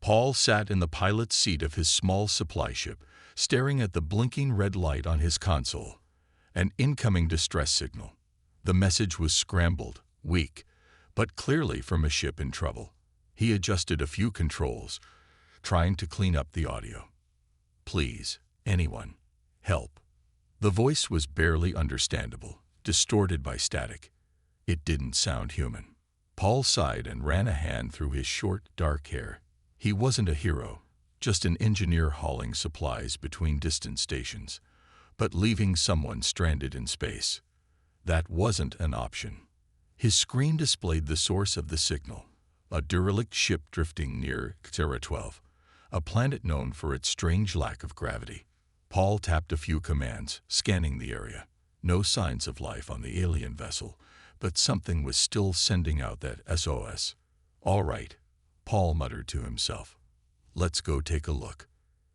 Paul sat in the pilot's seat of his small supply ship, staring at the blinking red light on his console. An incoming distress signal. The message was scrambled, weak, but clearly from a ship in trouble. He adjusted a few controls, trying to clean up the audio. "Please, anyone, help." The voice was barely understandable, distorted by static. It didn't sound human. Paul sighed and ran a hand through his short, dark hair. He wasn't a hero, just an engineer hauling supplies between distant stations, but leaving someone stranded in space. That wasn't an option. His screen displayed the source of the signal, a derelict ship drifting near Terra 12, a planet known for its strange lack of gravity. Paul tapped a few commands, scanning the area. No signs of life on the alien vessel, but something was still sending out that SOS. "All right," Paul muttered to himself. "Let's go take a look."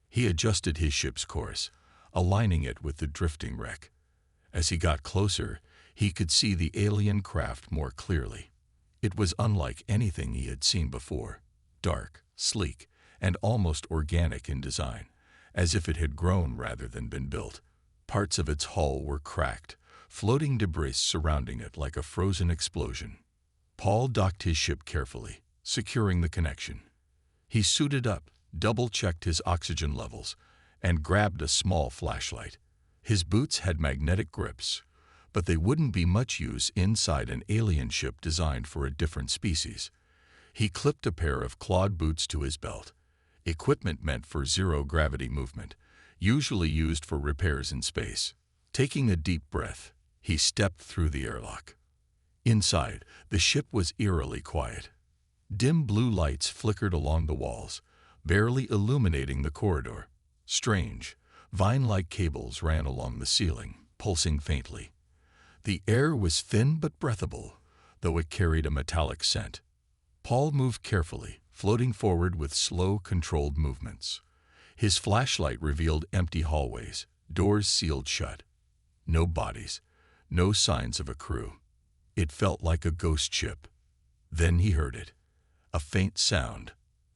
He adjusted his ship's course, aligning it with the drifting wreck. As he got closer, he could see the alien craft more clearly. It was unlike anything he had seen before, dark, sleek, and almost organic in design, as if it had grown rather than been built. Parts of its hull were cracked, floating debris surrounding it like a frozen explosion. Paul docked his ship carefully, securing the connection. He suited up, double-checked his oxygen levels, and grabbed a small flashlight. His boots had magnetic grips, but they wouldn't be much use inside an alien ship designed for a different species. He clipped a pair of clawed boots to his belt, equipment meant for zero-gravity movement, usually used for repairs in space. Taking a deep breath, he stepped through the airlock. Inside, the ship was eerily quiet. Dim blue lights flickered along the walls, barely illuminating the corridor. Strange, vine-like cables ran along the ceiling, pulsing faintly. The air was thin but breathable, though it carried a metallic scent. Paul moved carefully, floating forward with slow, controlled movements. His flashlight revealed empty hallways, doors sealed shut. No bodies, no signs of a crew. It felt like a ghost ship. Then he heard it. A faint sound.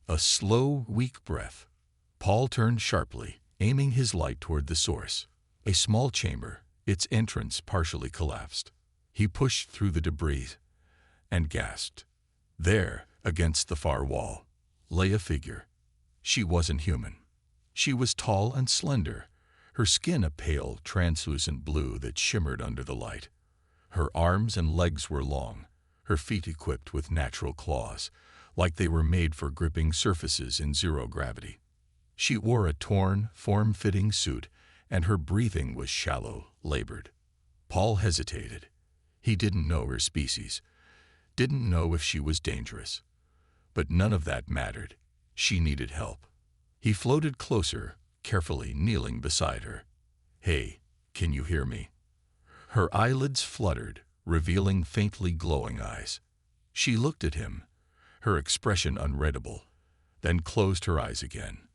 A slow, weak breath. Paul turned sharply, aiming his light toward the source. A small chamber, its entrance partially collapsed. He pushed through the debris and gasped. There, against the far wall, lay a figure. She wasn't human. She was tall and slender, her skin a pale, translucent blue that shimmered under the light. Her arms and legs were long, her feet equipped with natural claws, like they were made for gripping surfaces in zero gravity. She wore a torn, form-fitting suit, and her breathing was shallow, labored. Paul hesitated. He didn't know her species, didn't know if she was dangerous. But none of that mattered. She needed help. He floated closer, carefully kneeling beside her. "Hey, can you hear me?" Her eyelids fluttered, revealing faintly glowing eyes. She looked at him, her expression unreadable, then closed her eyes again.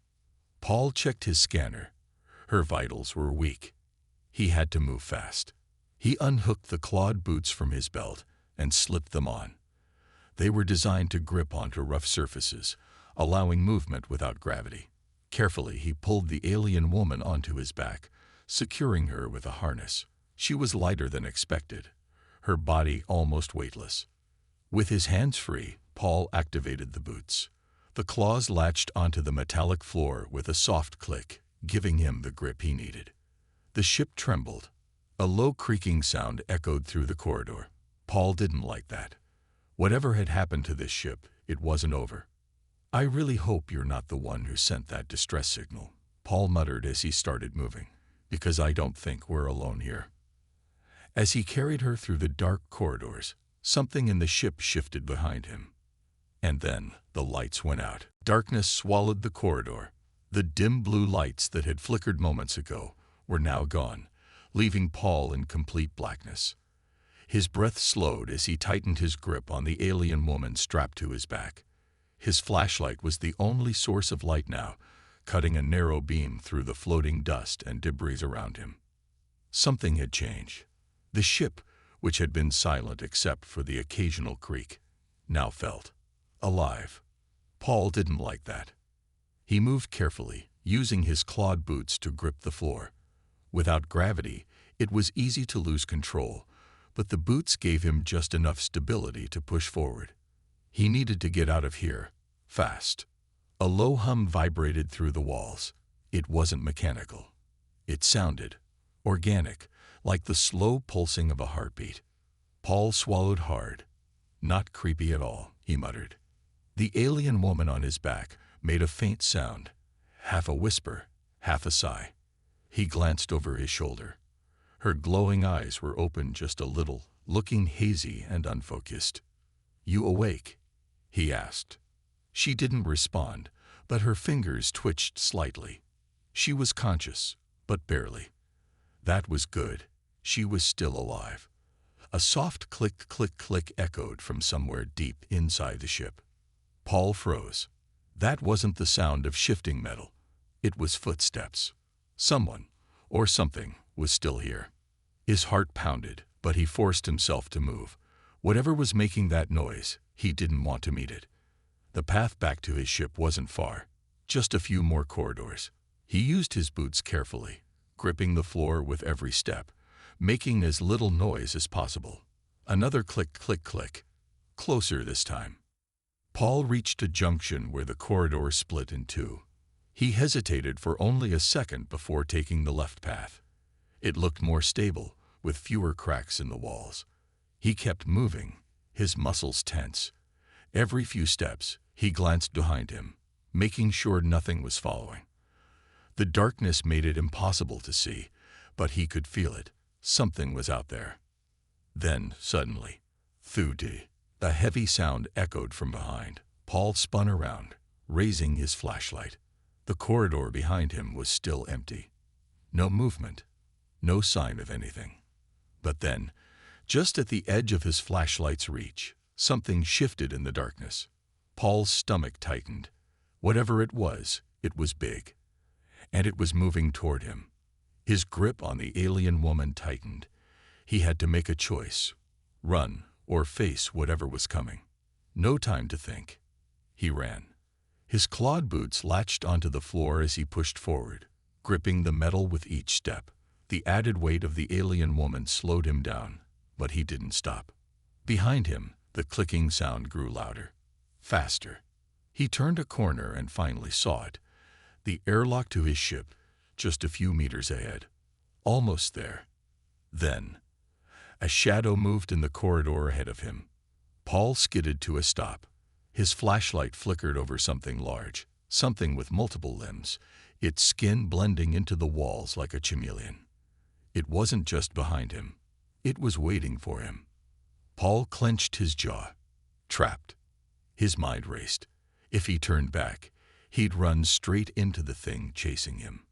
Paul checked his scanner. Her vitals were weak. He had to move fast. He unhooked the clawed boots from his belt and slipped them on. They were designed to grip onto rough surfaces, allowing movement without gravity. Carefully, he pulled the alien woman onto his back, securing her with a harness. She was lighter than expected, her body almost weightless. With his hands free, Paul activated the boots. The claws latched onto the metallic floor with a soft click, giving him the grip he needed. The ship trembled. A low creaking sound echoed through the corridor. Paul didn't like that. Whatever had happened to this ship, it wasn't over. "I really hope you're not the one who sent that distress signal," Paul muttered as he started moving, "because I don't think we're alone here." As he carried her through the dark corridors, something in the ship shifted behind him. And then the lights went out. Darkness swallowed the corridor. The dim blue lights that had flickered moments ago were now gone, leaving Paul in complete blackness. His breath slowed as he tightened his grip on the alien woman strapped to his back. His flashlight was the only source of light now, cutting a narrow beam through the floating dust and debris around him. Something had changed. The ship, which had been silent except for the occasional creak, now felt alive. Paul didn't like that. He moved carefully, using his clawed boots to grip the floor. Without gravity, it was easy to lose control, but the boots gave him just enough stability to push forward. He needed to get out of here, fast. A low hum vibrated through the walls. It wasn't mechanical. It sounded organic, like the slow pulsing of a heartbeat. Paul swallowed hard. "Not creepy at all," he muttered. The alien woman on his back made a faint sound, half a whisper, half a sigh. He glanced over his shoulder. Her glowing eyes were open just a little, looking hazy and unfocused. "You awake?" he asked. She didn't respond, but her fingers twitched slightly. She was conscious, but barely. That was good. She was still alive. A soft click, click, click echoed from somewhere deep inside the ship. Paul froze. That wasn't the sound of shifting metal. It was footsteps. Someone, or something, was still here. His heart pounded, but he forced himself to move. Whatever was making that noise, he didn't want to meet it. The path back to his ship wasn't far, just a few more corridors. He used his boots carefully, gripping the floor with every step, making as little noise as possible. Another click, click, click. Closer this time. Paul reached a junction where the corridor split in two. He hesitated for only a second before taking the left path. It looked more stable, with fewer cracks in the walls. He kept moving, his muscles tense. Every few steps, he glanced behind him, making sure nothing was following. The darkness made it impossible to see, but he could feel it. Something was out there. Then, suddenly, "Thudi," a heavy sound echoed from behind. Paul spun around, raising his flashlight. The corridor behind him was still empty. No movement, no sign of anything. But then, just at the edge of his flashlight's reach, something shifted in the darkness. Paul's stomach tightened. Whatever it was big. And it was moving toward him. His grip on the alien woman tightened. He had to make a choice. Run or face whatever was coming. No time to think. He ran. His clawed boots latched onto the floor as he pushed forward, gripping the metal with each step. The added weight of the alien woman slowed him down, but he didn't stop. Behind him, the clicking sound grew louder, faster. He turned a corner and finally saw it. The airlock to his ship, just a few meters ahead. Almost there. Then, a shadow moved in the corridor ahead of him. Paul skidded to a stop. His flashlight flickered over something large, something with multiple limbs, its skin blending into the walls like a chameleon. It wasn't just behind him. It was waiting for him. Paul clenched his jaw. Trapped. His mind raced. If he turned back, he'd run straight into the thing chasing him.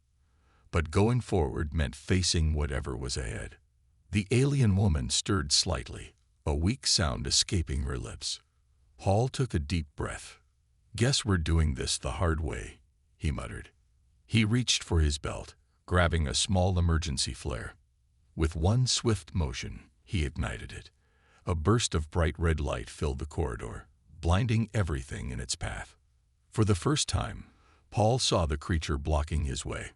But going forward meant facing whatever was ahead. The alien woman stirred slightly, a weak sound escaping her lips. Paul took a deep breath. "Guess we're doing this the hard way," he muttered. He reached for his belt, grabbing a small emergency flare. With one swift motion, he ignited it. A burst of bright red light filled the corridor, blinding everything in its path. For the first time, Paul saw the creature blocking his way.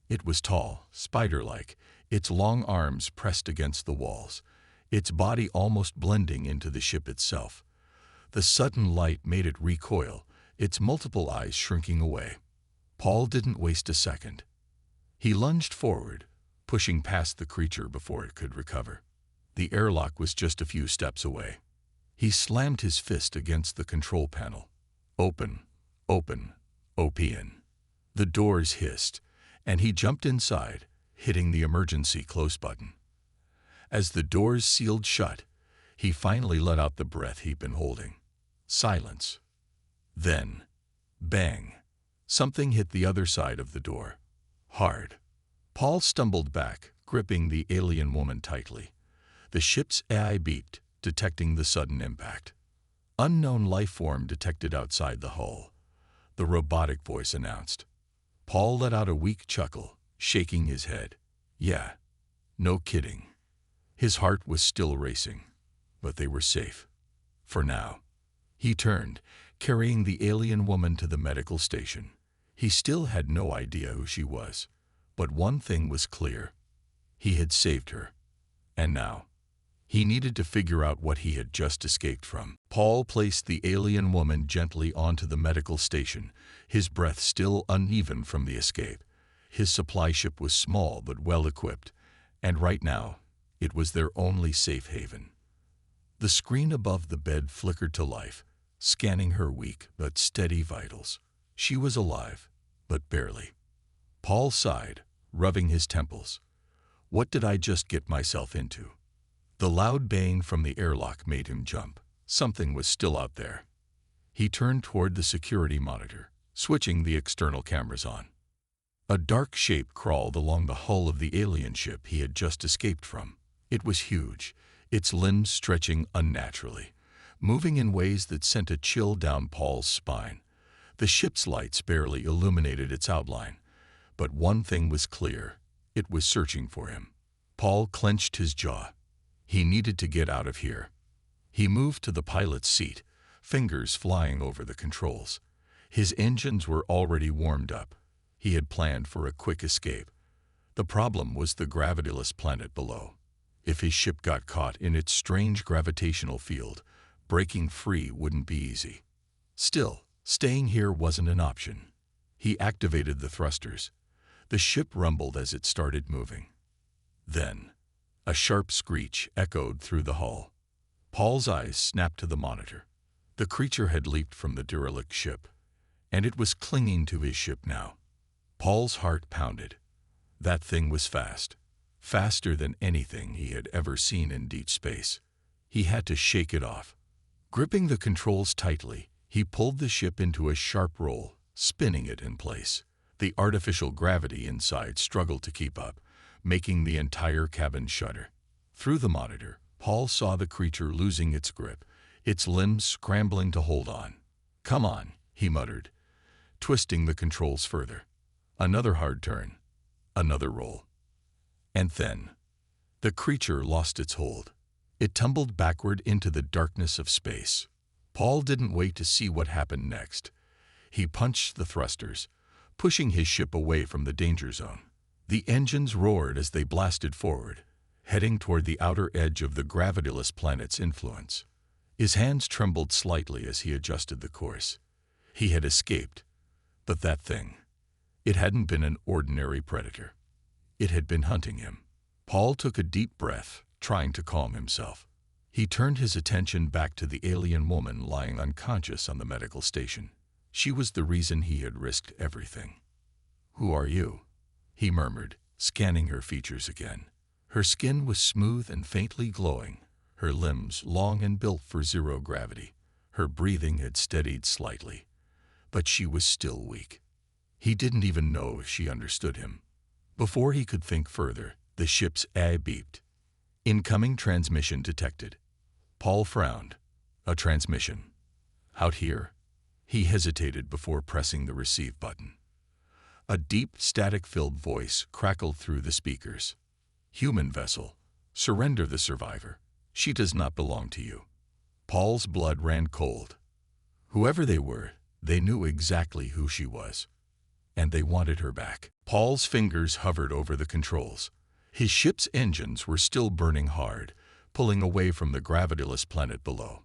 It was tall, spider-like, its long arms pressed against the walls, its body almost blending into the ship itself. The sudden light made it recoil, its multiple eyes shrinking away. Paul didn't waste a second. He lunged forward, pushing past the creature before it could recover. The airlock was just a few steps away. He slammed his fist against the control panel. Open, open, open. The doors hissed, and he jumped inside, hitting the emergency close button. As the doors sealed shut, he finally let out the breath he'd been holding. Silence. Then, bang, something hit the other side of the door. Hard. Paul stumbled back, gripping the alien woman tightly. The ship's AI beeped, detecting the sudden impact. Unknown life form detected outside the hull, the robotic voice announced. Paul let out a weak chuckle, shaking his head. Yeah, no kidding. His heart was still racing, but they were safe. For now. He turned, carrying the alien woman to the medical station. He still had no idea who she was, but one thing was clear. He had saved her. And now, he needed to figure out what he had just escaped from. Paul placed the alien woman gently onto the medical station, his breath still uneven from the escape. His supply ship was small but well-equipped, and right now, it was their only safe haven. The screen above the bed flickered to life, scanning her weak but steady vitals. She was alive, but barely. Paul sighed, rubbing his temples. What did I just get myself into? The loud bang from the airlock made him jump. Something was still out there. He turned toward the security monitor, switching the external cameras on. A dark shape crawled along the hull of the alien ship he had just escaped from. It was huge, its limbs stretching unnaturally, moving in ways that sent a chill down Paul's spine. The ship's lights barely illuminated its outline, but one thing was clear. It was searching for him. Paul clenched his jaw. He needed to get out of here. He moved to the pilot's seat, fingers flying over the controls. His engines were already warmed up. He had planned for a quick escape. The problem was the gravityless planet below. If his ship got caught in its strange gravitational field, breaking free wouldn't be easy. Still, staying here wasn't an option. He activated the thrusters. The ship rumbled as it started moving. Then, a sharp screech echoed through the hull. Paul's eyes snapped to the monitor. The creature had leaped from the derelict ship, and it was clinging to his ship now. Paul's heart pounded. That thing was fast, faster than anything he had ever seen in deep space. He had to shake it off. Gripping the controls tightly, he pulled the ship into a sharp roll, spinning it in place. The artificial gravity inside struggled to keep up, making the entire cabin shudder. Through the monitor, Paul saw the creature losing its grip, its limbs scrambling to hold on. "Come on," he muttered, twisting the controls further. Another hard turn, another roll. And then, the creature lost its hold. It tumbled backward into the darkness of space. Paul didn't wait to see what happened next. He punched the thrusters, pushing his ship away from the danger zone. The engines roared as they blasted forward, heading toward the outer edge of the gravityless planet's influence. His hands trembled slightly as he adjusted the course. He had escaped, but that thing, it hadn't been an ordinary predator. It had been hunting him. Paul took a deep breath, trying to calm himself. He turned his attention back to the alien woman lying unconscious on the medical station. She was the reason he had risked everything. "Who are you?" he murmured, scanning her features again. Her skin was smooth and faintly glowing, her limbs long and built for zero gravity. Her breathing had steadied slightly, but she was still weak. He didn't even know if she understood him. Before he could think further, the ship's eye beeped. Incoming transmission detected. Paul frowned. A transmission. Out here? He hesitated before pressing the receive button. A deep, static-filled voice crackled through the speakers. "Human vessel. Surrender the survivor. She does not belong to you." Paul's blood ran cold. Whoever they were, they knew exactly who she was. And they wanted her back. Paul's fingers hovered over the controls. His ship's engines were still burning hard, pulling away from the gravityless planet below.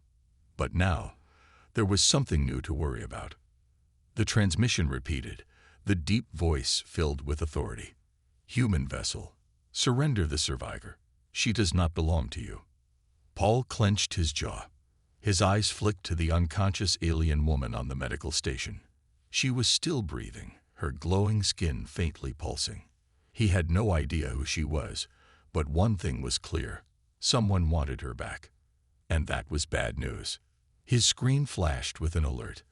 But now, there was something new to worry about. The transmission repeated, the deep voice filled with authority. "Human vessel. Surrender the survivor. She does not belong to you." Paul clenched his jaw. His eyes flicked to the unconscious alien woman on the medical station. She was still breathing, her glowing skin faintly pulsing. He had no idea who she was, but one thing was clear. Someone wanted her back. And that was bad news. His screen flashed with an alert.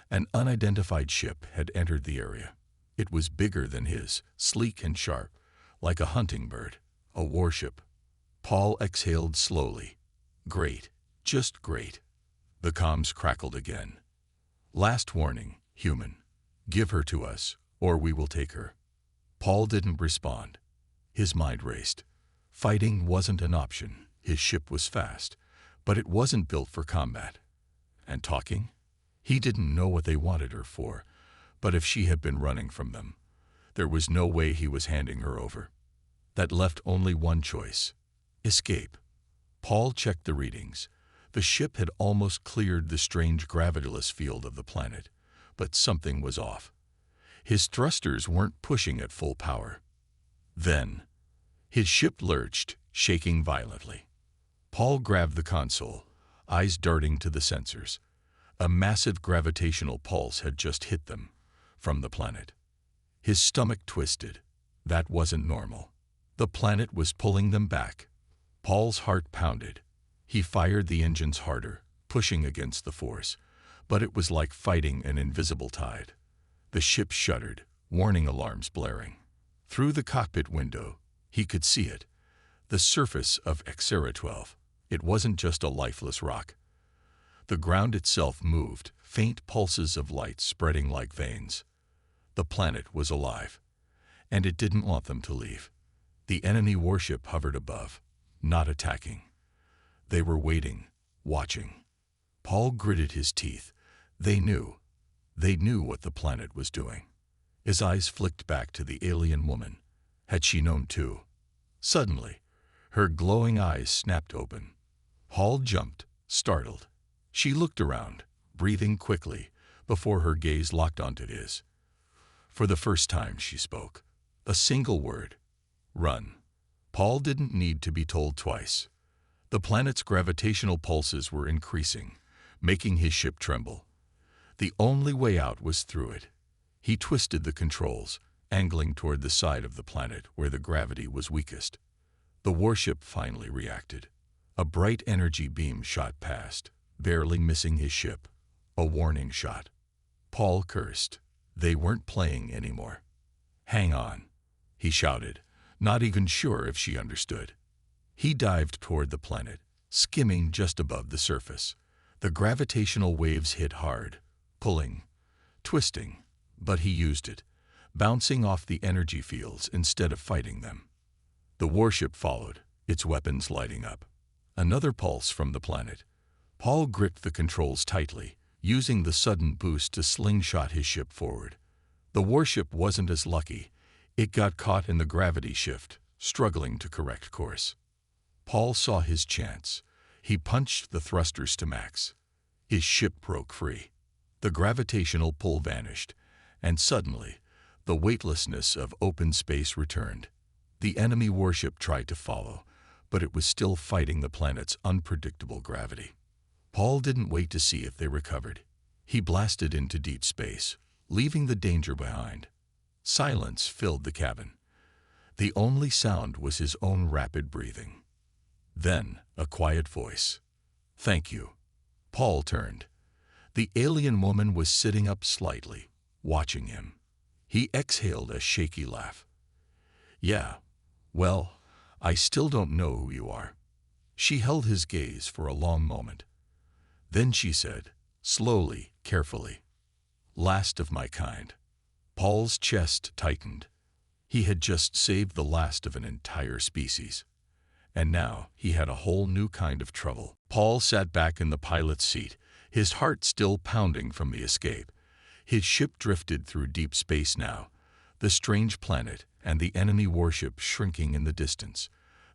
An unidentified ship had entered the area. It was bigger than his, sleek and sharp, like a hunting bird, a warship. Paul exhaled slowly. Great, just great. The comms crackled again. "Last warning, human. Give her to us, or we will take her." Paul didn't respond. His mind raced. Fighting wasn't an option. His ship was fast, but it wasn't built for combat. And talking? He didn't know what they wanted her for, But if she had been running from them, there was no way he was handing her over. That left only one choice: escape. Paul checked the readings. The ship had almost cleared the strange gravityless field of the planet, but something was off. His thrusters weren't pushing at full power. Then, his ship lurched, shaking violently. Paul grabbed the console, eyes darting to the sensors. A massive gravitational pulse had just hit them, from the planet. His stomach twisted. That wasn't normal. The planet was pulling them back. Paul's heart pounded. He fired the engines harder, pushing against the force, but it was like fighting an invisible tide. The ship shuddered, warning alarms blaring. Through the cockpit window, he could see it. The surface of HFY 12. It wasn't just a lifeless rock. The ground itself moved, faint pulses of light spreading like veins. The planet was alive, and it didn't want them to leave. The enemy warship hovered above, not attacking. They were waiting, watching. Paul gritted his teeth. They knew. They knew what the planet was doing. His eyes flicked back to the alien woman. Had she known too? Suddenly, her glowing eyes snapped open. Paul jumped, startled. She looked around, breathing quickly, before her gaze locked onto his. For the first time, she spoke. A single word: run. Paul didn't need to be told twice. The planet's gravitational pulses were increasing, making his ship tremble. The only way out was through it. He twisted the controls, angling toward the side of the planet where the gravity was weakest. The warship finally reacted. A bright energy beam shot past, barely missing his ship. A warning shot. Paul cursed. They weren't playing anymore. "Hang on," he shouted, not even sure if she understood. He dived toward the planet, skimming just above the surface. The gravitational waves hit hard, pulling, twisting, but he used it, bouncing off the energy fields instead of fighting them. The warship followed, its weapons lighting up. Another pulse from the planet. Paul gripped the controls tightly, using the sudden boost to slingshot his ship forward. The warship wasn't as lucky. It got caught in the gravity shift, struggling to correct course. Paul saw his chance. He punched the thrusters to max. His ship broke free. The gravitational pull vanished, and suddenly, the weightlessness of open space returned. The enemy warship tried to follow, but it was still fighting the planet's unpredictable gravity. Paul didn't wait to see if they recovered. He blasted into deep space, leaving the danger behind. Silence filled the cabin. The only sound was his own rapid breathing. Then, a quiet voice. "Thank you." Paul turned. The alien woman was sitting up slightly, watching him. He exhaled a shaky laugh. "Yeah, well, I still don't know who you are." She held his gaze for a long moment. Then she said, slowly, carefully, "Last of my kind." Paul's chest tightened. He had just saved the last of an entire species. And now he had a whole new kind of trouble. Paul sat back in the pilot's seat, his heart still pounding from the escape. His ship drifted through deep space now, the strange planet and the enemy warship shrinking in the distance.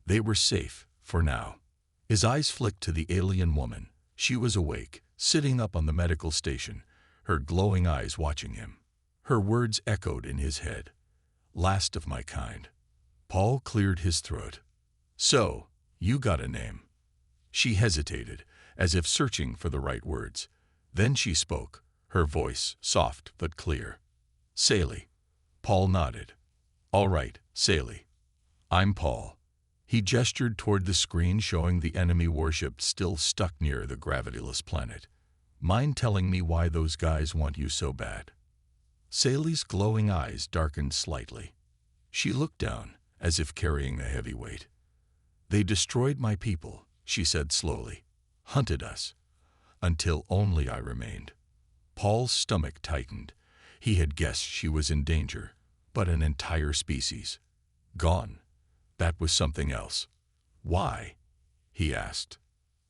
They were safe, for now. His eyes flicked to the alien woman. She was awake, sitting up on the medical station, her glowing eyes watching him. Her words echoed in his head. "Last of my kind." Paul cleared his throat. "So, you got a name." She hesitated, as if searching for the right words. Then she spoke, her voice soft but clear. "Sally." Paul nodded. "All right, Sally. I'm Paul." He gestured toward the screen showing the enemy warship still stuck near the gravityless planet. "Mind telling me why those guys want you so bad?" Sally's glowing eyes darkened slightly. She looked down, as if carrying a heavy weight. "They destroyed my people," she said slowly. "Hunted us. Until only I remained." Paul's stomach tightened. He had guessed she was in danger, but an entire species gone. That was something else. "Why?" he asked.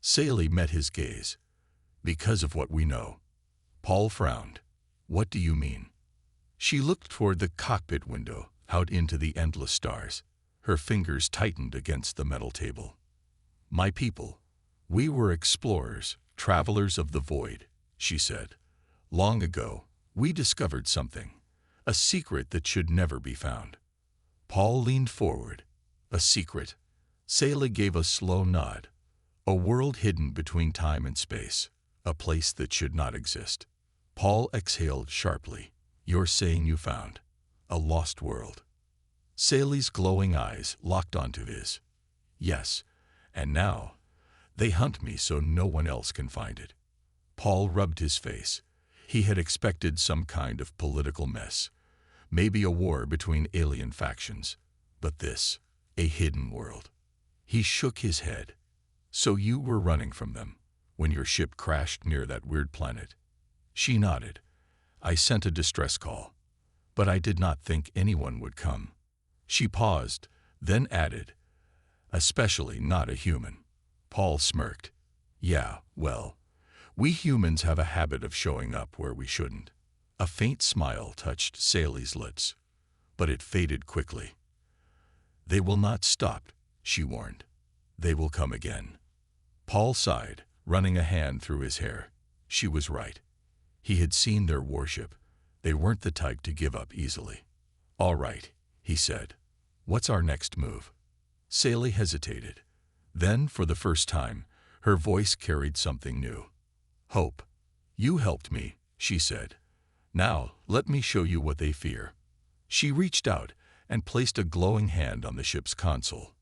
Sally met his gaze. "Because of what we know." Paul frowned. "What do you mean?" She looked toward the cockpit window, out into the endless stars. Her fingers tightened against the metal table. "My people, we were explorers, travelers of the void," she said. "Long ago, we discovered something, a secret that should never be found." Paul leaned forward. "A secret?" Sally gave a slow nod. "A world hidden between time and space, a place that should not exist." Paul exhaled sharply. "You're saying you found a lost world?" Sally's glowing eyes locked onto his. "Yes, and now they hunt me so no one else can find it." Paul rubbed his face. He had expected some kind of political mess, maybe a war between alien factions, but this, a hidden world. He shook his head. "So you were running from them when your ship crashed near that weird planet?" She nodded. "I sent a distress call, but I did not think anyone would come." She paused, then added, "Especially not a human." Paul smirked. "Yeah, well, we humans have a habit of showing up where we shouldn't." A faint smile touched Sally's lips, but it faded quickly. "They will not stop," she warned. "They will come again." Paul sighed, running a hand through his hair. She was right. He had seen their warship. They weren't the type to give up easily. "All right," he said. "What's our next move?" Sally hesitated. Then, for the first time, her voice carried something new. "Hope. You helped me," she said. "Now, let me show you what they fear." She reached out and placed a glowing hand on the ship's console.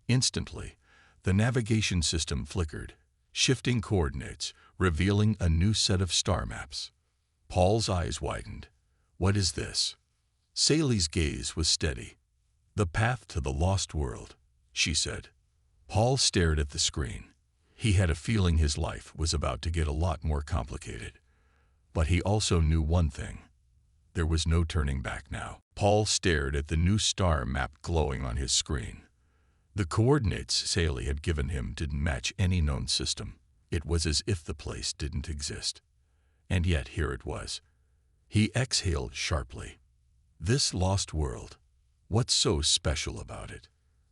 Instantly, the navigation system flickered, shifting coordinates, revealing a new set of star maps. Paul's eyes widened. "What is this?" Sally's gaze was steady. "The path to the lost world," she said. Paul stared at the screen. He had a feeling his life was about to get a lot more complicated. But he also knew one thing. There was no turning back now. Paul stared at the new star map glowing on his screen. The coordinates Sally had given him didn't match any known system. It was as if the place didn't exist. And yet here it was. He exhaled sharply. This lost world. What's so special about it?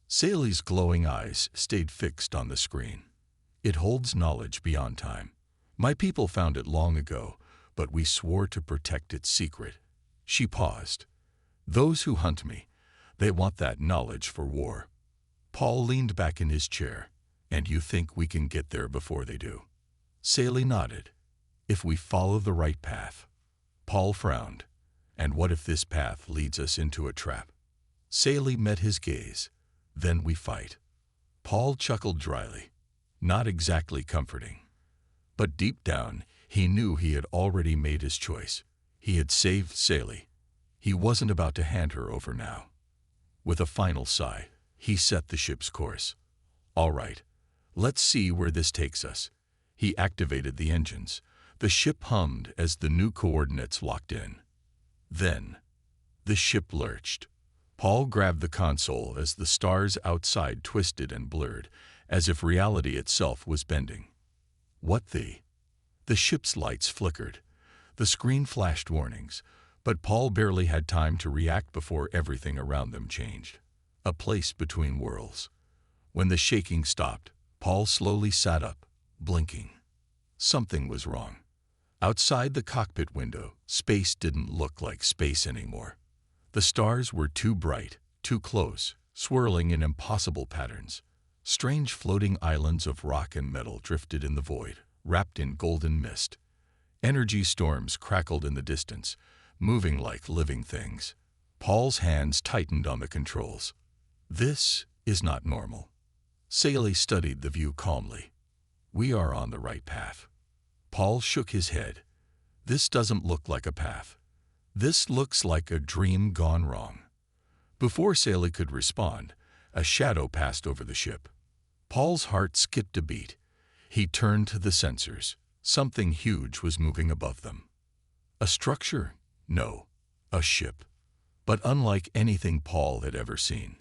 Sally's glowing eyes stayed fixed on the screen. "It holds knowledge beyond time. My people found it long ago, but we swore to protect its secret." She paused. "Those who hunt me, they want that knowledge for war." Paul leaned back in his chair. "And you think we can get there before they do?" Sally nodded. "If we follow the right path." Paul frowned. "And what if this path leads us into a trap?" Sally met his gaze. "Then we fight." Paul chuckled dryly. Not exactly comforting. But deep down, he knew he had already made his choice. He had saved Sally. He wasn't about to hand her over now. With a final sigh, he set the ship's course. "All right, let's see where this takes us." He activated the engines. The ship hummed as the new coordinates locked in. Then, the ship lurched. Paul grabbed the console as the stars outside twisted and blurred, as if reality itself was bending. What the? The ship's lights flickered. The screen flashed warnings, but Paul barely had time to react before everything around them changed. A place between worlds. When the shaking stopped, Paul slowly sat up, blinking. Something was wrong. Outside the cockpit window, space didn't look like space anymore. The stars were too bright, too close, swirling in impossible patterns. Strange floating islands of rock and metal drifted in the void, wrapped in golden mist. Energy storms crackled in the distance, moving like living things. Paul's hands tightened on the controls. This is not normal. Sally studied the view calmly. "We are on the right path." Paul shook his head. "This doesn't look like a path. This looks like a dream gone wrong." Before Sally could respond, a shadow passed over the ship. Paul's heart skipped a beat. He turned to the sensors. Something huge was moving above them. A structure? No, a ship. But unlike anything Paul had ever seen.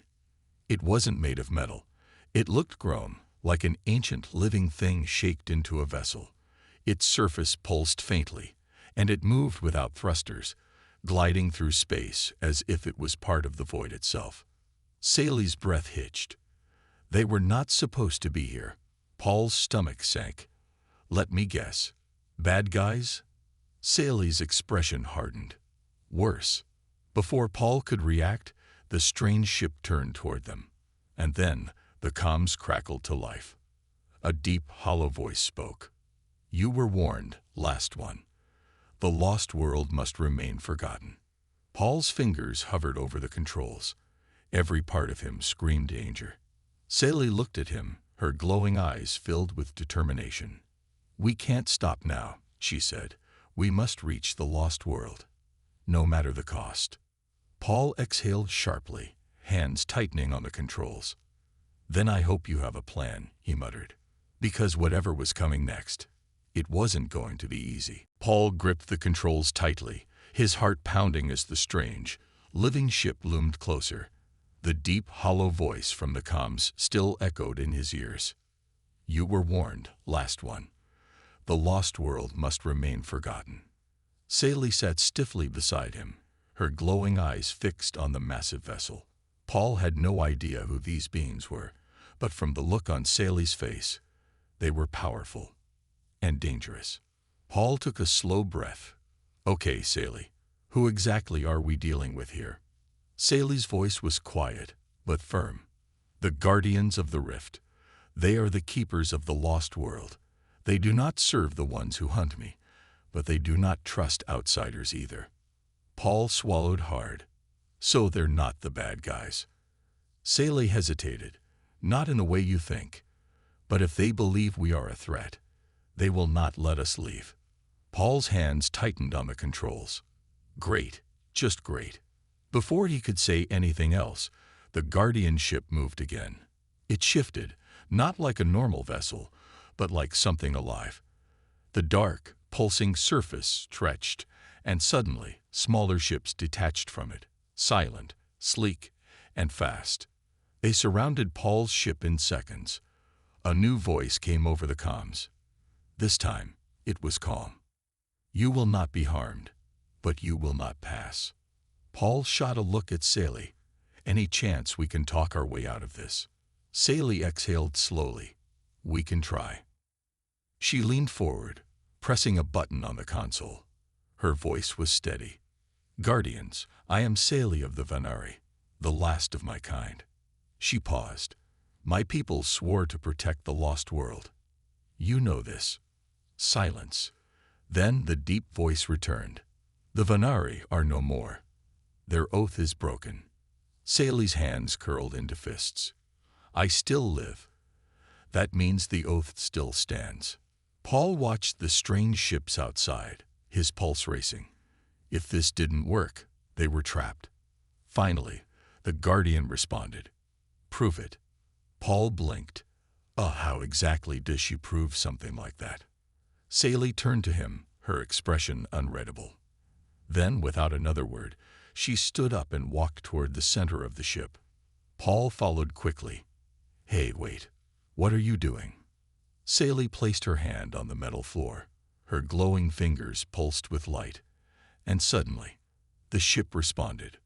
It wasn't made of metal. It looked grown, like an ancient living thing shaped into a vessel. Its surface pulsed faintly, and it moved without thrusters, gliding through space as if it was part of the void itself. Sally's breath hitched. They were not supposed to be here. Paul's stomach sank. Let me guess. Bad guys? Sally's expression hardened. Worse. Before Paul could react, the strange ship turned toward them. And then the comms crackled to life. A deep, hollow voice spoke. You were warned, last one. The lost world must remain forgotten. Paul's fingers hovered over the controls. Every part of him screamed danger. Sally looked at him, her glowing eyes filled with determination. We can't stop now, she said. We must reach the lost world, no matter the cost. Paul exhaled sharply, hands tightening on the controls. Then I hope you have a plan, he muttered. Because whatever was coming next, it wasn't going to be easy. Paul gripped the controls tightly, his heart pounding as the strange, living ship loomed closer. The deep, hollow voice from the comms still echoed in his ears. You were warned, last one. The lost world must remain forgotten. Sally sat stiffly beside him, her glowing eyes fixed on the massive vessel. Paul had no idea who these beings were, but from the look on Sally's face, they were powerful and dangerous. Paul took a slow breath. Okay, Sally, who exactly are we dealing with here? Sally's voice was quiet, but firm. The guardians of the rift. They are the keepers of the lost world. They do not serve the ones who hunt me, but they do not trust outsiders either. Paul swallowed hard. So they're not the bad guys. Sally hesitated. Not in the way you think. But if they believe we are a threat, they will not let us leave. Paul's hands tightened on the controls. Great, just great. Before he could say anything else, the Guardian ship moved again. It shifted, not like a normal vessel, but like something alive. The dark, pulsing surface stretched, and suddenly smaller ships detached from it, silent, sleek, and fast. They surrounded Paul's ship in seconds. A new voice came over the comms. This time, it was calm. You will not be harmed, but you will not pass. Paul shot a look at Sally. Any chance we can talk our way out of this? Sally exhaled slowly. We can try. She leaned forward, pressing a button on the console. Her voice was steady. Guardians, I am Sally of the Vanari, the last of my kind. She paused. My people swore to protect the lost world. You know this. Silence. Then the deep voice returned. The Vanari are no more. Their oath is broken. Sally's hands curled into fists. I still live. That means the oath still stands. Paul watched the strange ships outside, his pulse racing. If this didn't work, they were trapped. Finally, the Guardian responded. Prove it. Paul blinked. How exactly does she prove something like that? Sally turned to him, her expression unreadable. Then, without another word, she stood up and walked toward the center of the ship. Paul followed quickly. Hey, wait. What are you doing? Sally placed her hand on the metal floor. Her glowing fingers pulsed with light. And suddenly, the ship responded.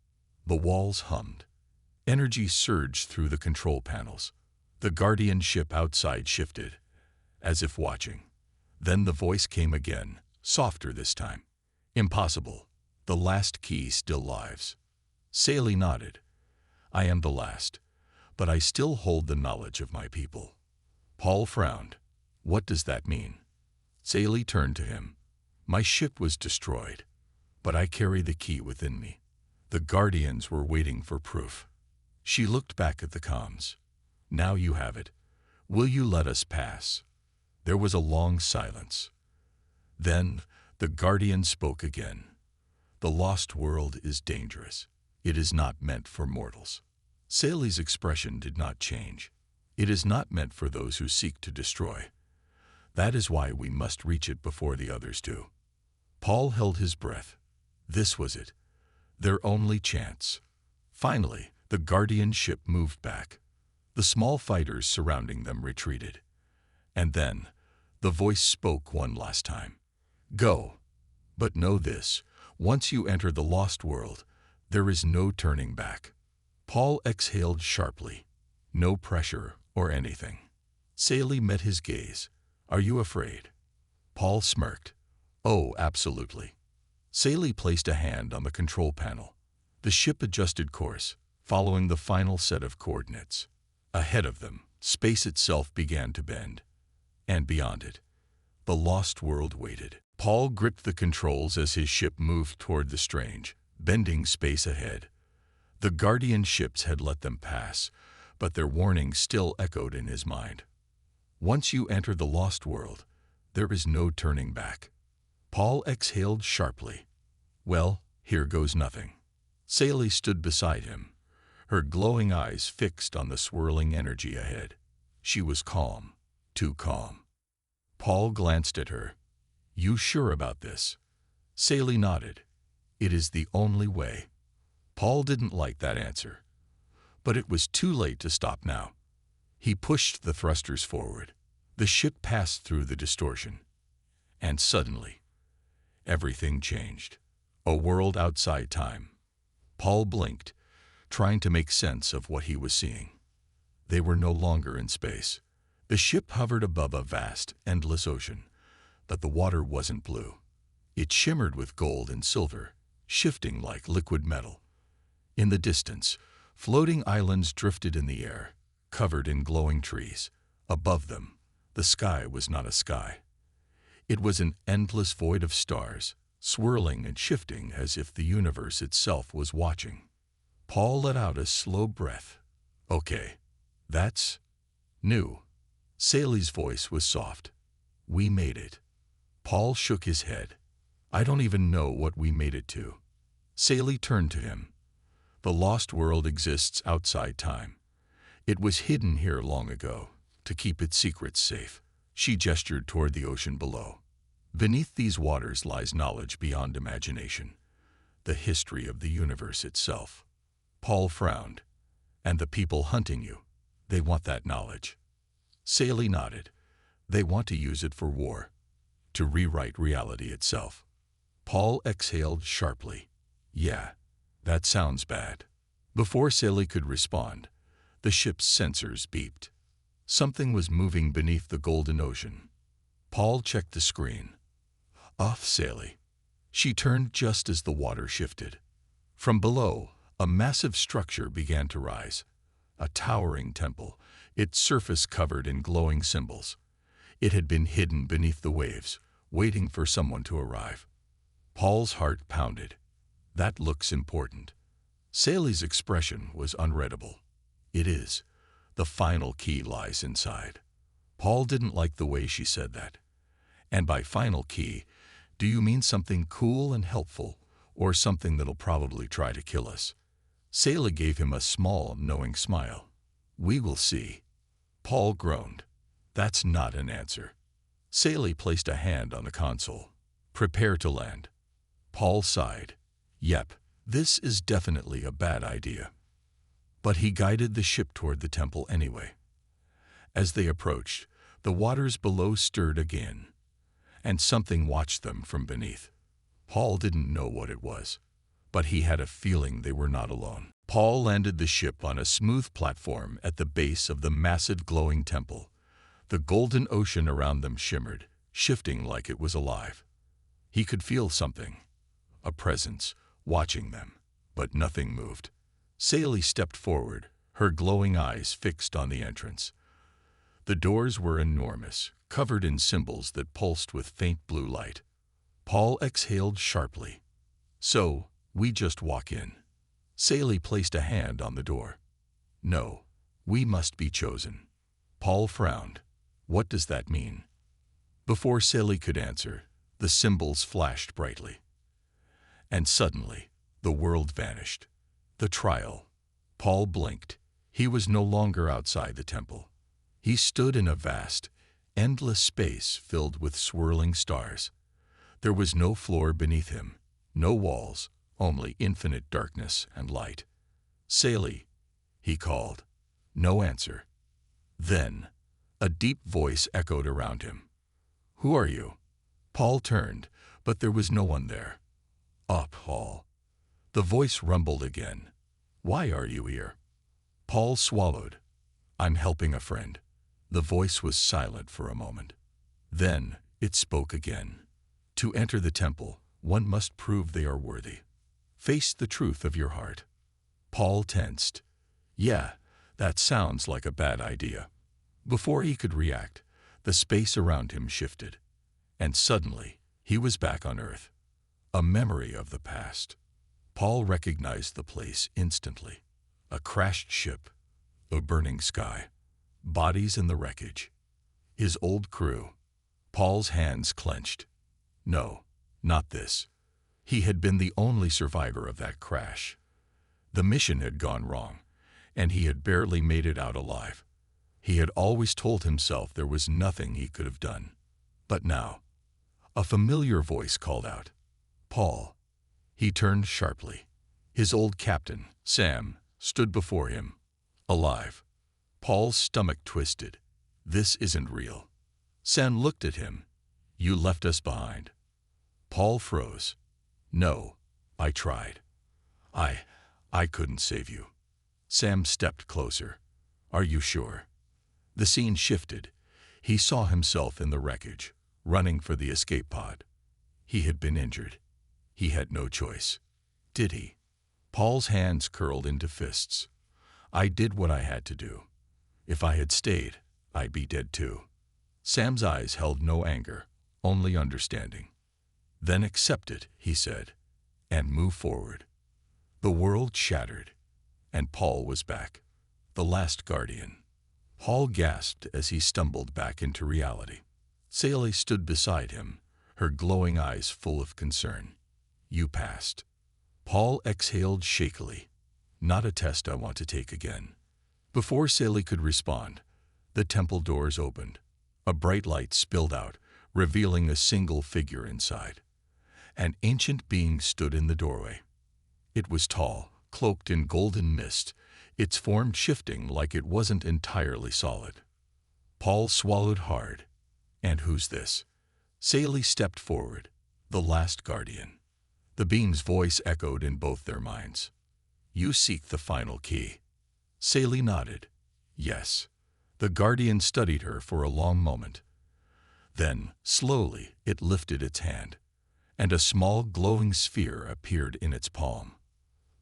The walls hummed. Energy surged through the control panels. The Guardian ship outside shifted, as if watching. Then the voice came again, softer this time. Impossible. The last key still lives. Sally nodded. I am the last, but I still hold the knowledge of my people. Paul frowned. What does that mean? Sally turned to him. My ship was destroyed, but I carry the key within me. The Guardians were waiting for proof. She looked back at the comms. Now you have it. Will you let us pass? There was a long silence. Then the Guardian spoke again. The lost world is dangerous. It is not meant for mortals. Sally's expression did not change. It is not meant for those who seek to destroy. That is why we must reach it before the others do. Paul held his breath. This was it. Their only chance. Finally, the Guardian ship moved back. The small fighters surrounding them retreated. And then, the voice spoke one last time. Go. But know this, Once you enter the lost world, there is no turning back. Paul exhaled sharply. No pressure or anything. Sally met his gaze. Are you afraid? Paul smirked. Oh, absolutely. Sally placed a hand on the control panel. The ship adjusted course, following the final set of coordinates. Ahead of them, space itself began to bend. And beyond it, the lost world waited. Paul gripped the controls as his ship moved toward the strange, bending space ahead. The Guardian ships had let them pass, but their warning still echoed in his mind. Once you enter the lost world, there is no turning back. Paul exhaled sharply. Well, here goes nothing. Sally stood beside him, her glowing eyes fixed on the swirling energy ahead. She was calm, too calm. Paul glanced at her. You sure about this? Sally nodded. It is the only way. Paul didn't like that answer. But it was too late to stop now. He pushed the thrusters forward. The ship passed through the distortion. And suddenly, everything changed. A world outside time. Paul blinked, trying to make sense of what he was seeing. They were no longer in space. The ship hovered above a vast, endless ocean, but the water wasn't blue. It shimmered with gold and silver, shifting like liquid metal. In the distance, floating islands drifted in the air, covered in glowing trees. Above them, the sky was not a sky. It was an endless void of stars, swirling and shifting as if the universe itself was watching. Paul let out a slow breath. Okay, that's new. Sally's voice was soft. We made it. Paul shook his head. I don't even know what we made it to. Sally turned to him. The lost world exists outside time. It was hidden here long ago, to keep its secrets safe. She gestured toward the ocean below. Beneath these waters lies knowledge beyond imagination, the history of the universe itself. Paul frowned. And the people hunting you, they want that knowledge. Sally nodded. They want to use it for war, to rewrite reality itself. Paul exhaled sharply. Yeah, that sounds bad. Before Sally could respond, the ship's sensors beeped. Something was moving beneath the golden ocean. Paul checked the screen. Off, Sally. She turned just as the water shifted. From below, a massive structure began to rise. A towering temple, its surface covered in glowing symbols. It had been hidden beneath the waves, waiting for someone to arrive. Paul's heart pounded. That looks important. Sally's expression was unreadable. It is. The final key lies inside. Paul didn't like the way she said that. And by final key, do you mean something cool and helpful, or something that'll probably try to kill us? Sally gave him a small, knowing smile. We will see. Paul groaned. That's not an answer. Sally placed a hand on the console. Prepare to land. Paul sighed. Yep, this is definitely a bad idea. But he guided the ship toward the temple anyway. As they approached, the waters below stirred again, and something watched them from beneath. Paul didn't know what it was, but he had a feeling they were not alone. Paul landed the ship on a smooth platform at the base of the massive glowing temple. The golden ocean around them shimmered, shifting like it was alive. He could feel something, a presence, watching them, but nothing moved. Sally stepped forward, her glowing eyes fixed on the entrance. The doors were enormous, covered in symbols that pulsed with faint blue light. Paul exhaled sharply. So, we just walk in. Sally placed a hand on the door. No, we must be chosen. Paul frowned. What does that mean? Before Sally could answer, the symbols flashed brightly. And suddenly, the world vanished. The trial. Paul blinked. He was no longer outside the temple. He stood in a vast, endless space filled with swirling stars. There was no floor beneath him, no walls, only infinite darkness and light. Sally, he called. No answer. Then, a deep voice echoed around him. Who are you? Paul turned, but there was no one there. Up, Paul. The voice rumbled again. Why are you here? Paul swallowed. I'm helping a friend. The voice was silent for a moment. Then it spoke again. To enter the temple, one must prove they are worthy. Face the truth of your heart. Paul tensed. Yeah, that sounds like a bad idea. Before he could react, the space around him shifted. And suddenly, he was back on Earth. A memory of the past. Paul recognized the place instantly. A crashed ship, a burning sky, bodies in the wreckage. His old crew. Paul's hands clenched. No, not this. He had been the only survivor of that crash. The mission had gone wrong, and he had barely made it out alive. He had always told himself there was nothing he could have done. But now, a familiar voice called out, Paul. He turned sharply. His old captain, Sam, stood before him, alive. Paul's stomach twisted. This isn't real. Sam looked at him. You left us behind. Paul froze. No, I tried. I couldn't save you. Sam stepped closer. Are you sure? The scene shifted. He saw himself in the wreckage, running for the escape pod. He had been injured. He had no choice. Did he? Paul's hands curled into fists. I did what I had to do. If I had stayed, I'd be dead too. Sam's eyes held no anger, only understanding. Then accept it, he said, and move forward. The world shattered, and Paul was back, the last guardian. Paul gasped as he stumbled back into reality. Sally stood beside him, her glowing eyes full of concern. You passed. Paul exhaled shakily. Not a test I want to take again. Before Sally could respond, the temple doors opened. A bright light spilled out, revealing a single figure inside. An ancient being stood in the doorway. It was tall, cloaked in golden mist, its form shifting like it wasn't entirely solid. Paul swallowed hard. And who's this? Sally stepped forward, the last guardian. The being's voice echoed in both their minds. You seek the final key. Sally nodded. Yes. The guardian studied her for a long moment. Then, slowly, it lifted its hand, and a small glowing sphere appeared in its palm.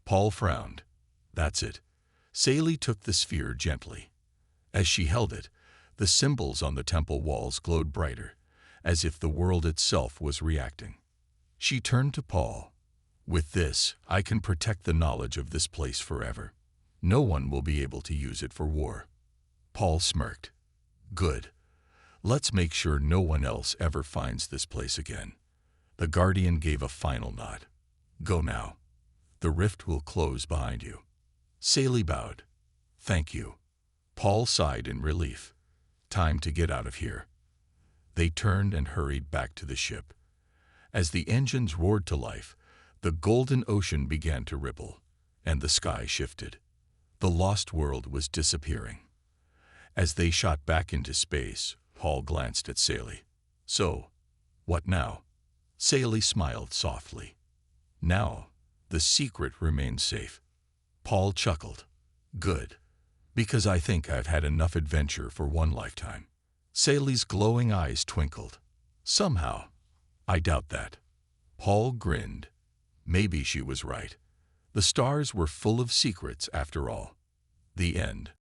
Paul frowned. That's it. Sally took the sphere gently. As she held it, the symbols on the temple walls glowed brighter, as if the world itself was reacting. She turned to Paul. With this, I can protect the knowledge of this place forever. No one will be able to use it for war. Paul smirked. Good. Let's make sure no one else ever finds this place again. The guardian gave a final nod. Go now. The rift will close behind you. Sally bowed. Thank you. Paul sighed in relief. Time to get out of here. They turned and hurried back to the ship. As the engines roared to life, the golden ocean began to ripple, and the sky shifted. The lost world was disappearing. As they shot back into space, Paul glanced at Sally. So, what now? Sally smiled softly. Now, the secret remains safe. Paul chuckled. Good. Because I think I've had enough adventure for one lifetime. Sally's glowing eyes twinkled. Somehow. I doubt that. Paul grinned. Maybe she was right. The stars were full of secrets after all. The end.